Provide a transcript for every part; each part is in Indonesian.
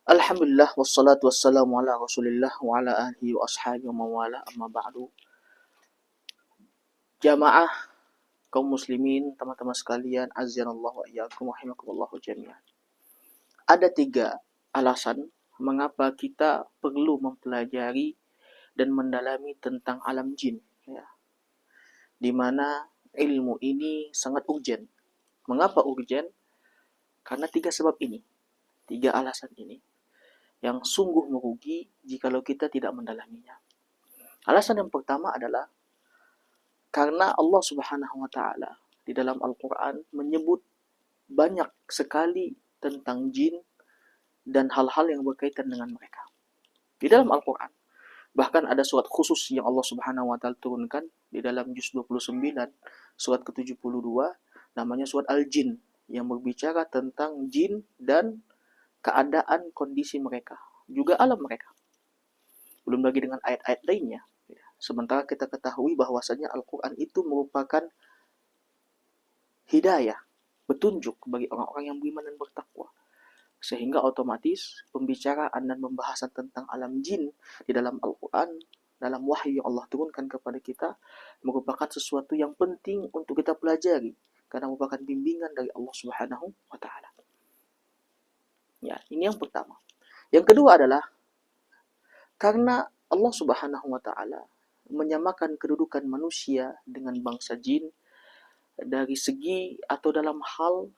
Alhamdulillah wassalatu wassalamu ala Rasulillah wa ala alihi wa ashabihi wa mawala amma ba'du. Jamaah kaum muslimin, teman-teman sekalian, azanallahu wa iyyakum rahimakumullah jami'an. Ada 3 alasan mengapa kita perlu mempelajari dan mendalami tentang alam jin, ya. Di mana ilmu ini sangat urgen. Mengapa urgen? Karena 3 sebab ini, 3 alasan ini yang sungguh merugi jikalau kita tidak mendalaminya. Alasan yang pertama adalah karena Allah Subhanahu wa taala di dalam Al-Qur'an menyebut banyak sekali tentang jin dan hal-hal yang berkaitan dengan mereka. Di dalam Al-Qur'an bahkan ada surat khusus yang Allah Subhanahu wa taala turunkan di dalam juz 29 surat ke-72 namanya surat Al-Jin yang berbicara tentang jin dan keadaan kondisi mereka, juga alam mereka. Belum lagi dengan ayat-ayat lainnya. Sementara kita ketahui bahwasanya Al-Quran itu merupakan hidayah, petunjuk bagi orang-orang yang beriman dan bertakwa. Sehingga otomatis pembicaraan dan pembahasan tentang alam jin di dalam Al-Quran, dalam wahyu yang Allah turunkan kepada kita, merupakan sesuatu yang penting untuk kita pelajari. Karena merupakan bimbingan dari Allah Subhanahu wa ta'ala. Ya, ini yang pertama. Yang kedua adalah karena Allah Subhanahu wa ta'ala menyamakan kedudukan manusia dengan bangsa jin dari segi atau dalam hal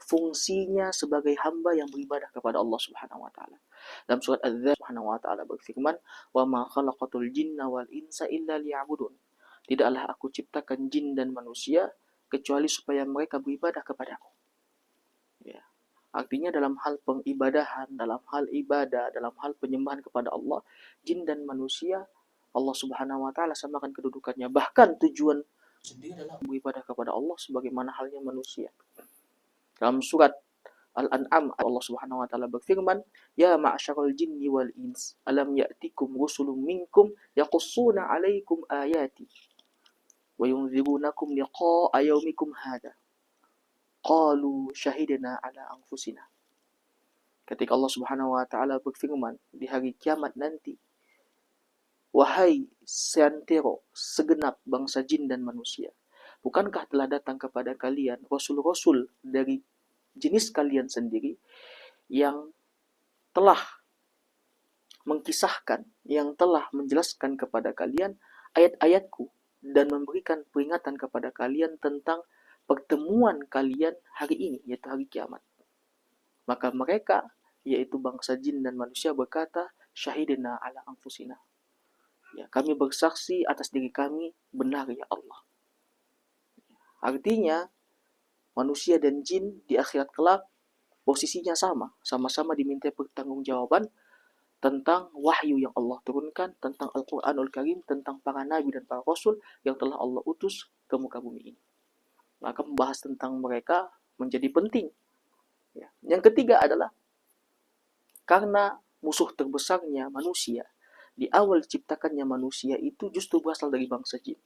fungsinya sebagai hamba yang beribadah kepada Allah Subhanahu wa taala. Dalam surat Az-Zariyat Subhanahu wa taala berfirman, "Wa ma khalaqatul jinna wal insa illa liya'budun." Tidaklah aku ciptakan jin dan manusia kecuali supaya mereka beribadah kepadaku. Ya. Artinya dalam hal pengibadahan, dalam hal ibadah, dalam hal penyembahan kepada Allah, jin dan manusia Allah Subhanahu wa taala samakan kedudukannya. Bahkan tujuan sendiri adalah beribadah kepada Allah sebagaimana halnya manusia. Dalam surat Al-An'am Allah Subhanahu wa taala berfirman, "Ya ma'syaral jinni wal ins, alam ya'tikum rusulun minkum yaqussuna 'alaikum ayati wa yunzirunakum liqa'a yaumikum hadza. Qalu syahidna 'ala anfusina." Ketika Allah Subhanahu wa taala berfirman di hari kiamat nanti, "Wahai seantero segenap bangsa jin dan manusia, bukankah telah datang kepada kalian rasul-rasul dari jenis kalian sendiri yang telah mengkisahkan, yang telah menjelaskan kepada kalian ayat-ayatku dan memberikan peringatan kepada kalian tentang pertemuan kalian hari ini, yaitu hari kiamat." Maka mereka, yaitu bangsa jin dan manusia, berkata, "Syahidna 'ala anfusina." Ya, kami bersaksi atas diri kami, benar ya Allah. Artinya, manusia dan jin di akhirat kelak posisinya sama. Sama-sama diminta pertanggungjawaban tentang wahyu yang Allah turunkan, tentang Al-Quranul Karim, tentang para nabi dan para rasul yang telah Allah utus ke muka bumi ini. Maka membahas tentang mereka menjadi penting. Ya. Yang ketiga adalah karena musuh terbesarnya manusia, di awal ciptakannya manusia itu justru berasal dari bangsa jin.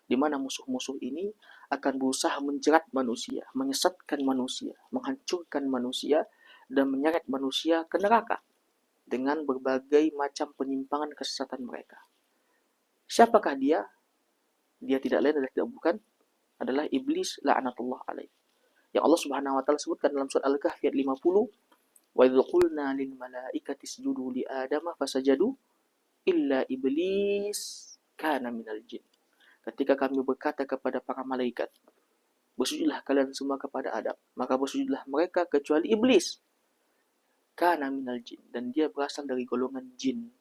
Di mana musuh-musuh ini akan berusaha menjerat manusia, menyesatkan manusia, menghancurkan manusia, dan menyeret manusia ke neraka dengan berbagai macam penyimpangan kesesatan mereka. Siapakah dia? Dia tidak lain dan tidak bukan adalah iblis la'natullah alaih. Yang Allah Subhanahu wa taala sebutkan dalam surat Al-Kahfi ayat 50, "Wa idz qulna lil malaikati isjudu li adama fasajadu illa iblis kana minal jin." Ketika kami berkata kepada para malaikat, "Bersujudlah kalian semua kepada Adam," maka bersujudlah mereka kecuali iblis. Kana minal jin, dan dia berasal dari golongan jin.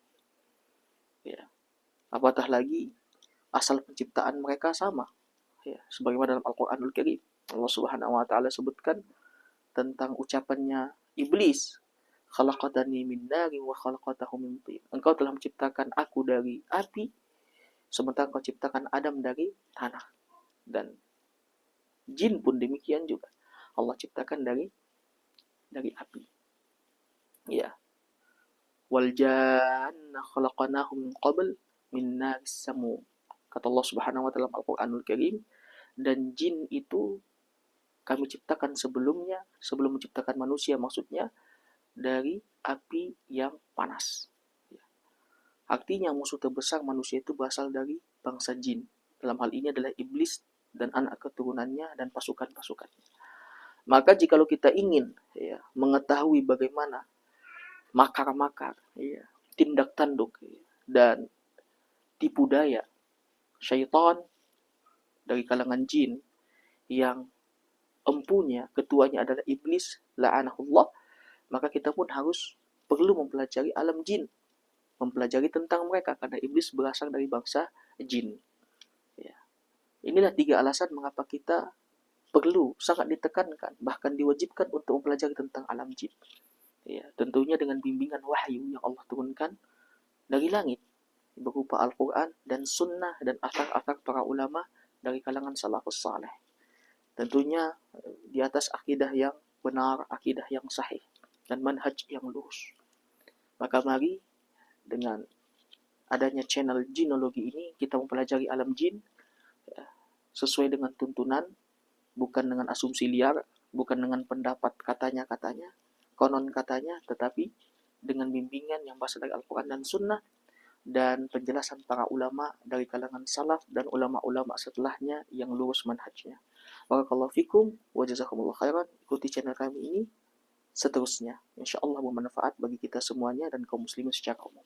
Ya. Apatah lagi asal penciptaan mereka sama. Ya, sebagaimana dalam Al-Qur'anul Karim Allah Subhanahu wa taala sebutkan tentang ucapannya iblis, "Khalaqatani min nari wa khalaqatahu min tin." Engkau telah menciptakan aku dari api, sementara engkau ciptakan Adam dari tanah. Dan jin pun demikian juga. Allah ciptakan dari api. Ya. Wal janna khalaqnahu min qabl min naris samum. Kata Allah Subhanahu wa taala dalam Al-Qur'anul Karim, dan jin itu kami ciptakan sebelumnya, sebelum menciptakan manusia maksudnya, dari api yang panas. Artinya musuh terbesar manusia itu berasal dari bangsa jin. Dalam hal ini adalah iblis dan anak keturunannya dan pasukan-pasukannya. Maka jikalau kita ingin mengetahui bagaimana makar-makar, tindak tanduk dan tipu daya syaitan dari kalangan jin yang empunya, ketuanya adalah iblis, la'anahullah, maka kita pun harus perlu mempelajari alam jin, mempelajari tentang mereka, karena iblis berasal dari bangsa jin. Ya. Inilah 3 alasan mengapa kita perlu sangat ditekankan, bahkan diwajibkan untuk mempelajari tentang alam jin. Ya, tentunya dengan bimbingan wahyu yang Allah turunkan dari langit, berupa Al-Quran dan Sunnah dan akar-akar para ulama dari kalangan salafus saleh. Tentunya di atas akidah yang benar, akidah yang sahih, dan manhaj yang lurus. Maka mari dengan adanya channel Jinologi ini kita mempelajari alam jin sesuai dengan tuntunan, bukan dengan asumsi liar, bukan dengan pendapat katanya-katanya, konon katanya, tetapi dengan bimbingan yang berasal dari Al-Quran dan Sunnah dan penjelasan para ulama dari kalangan salaf dan ulama-ulama setelahnya yang lurus manhajnya. Barakallahu fikum wa jazakumullah khairan. Ikuti channel kami ini seterusnya. Insyaallah bermanfaat bagi kita semuanya dan kaum muslimin secara umum.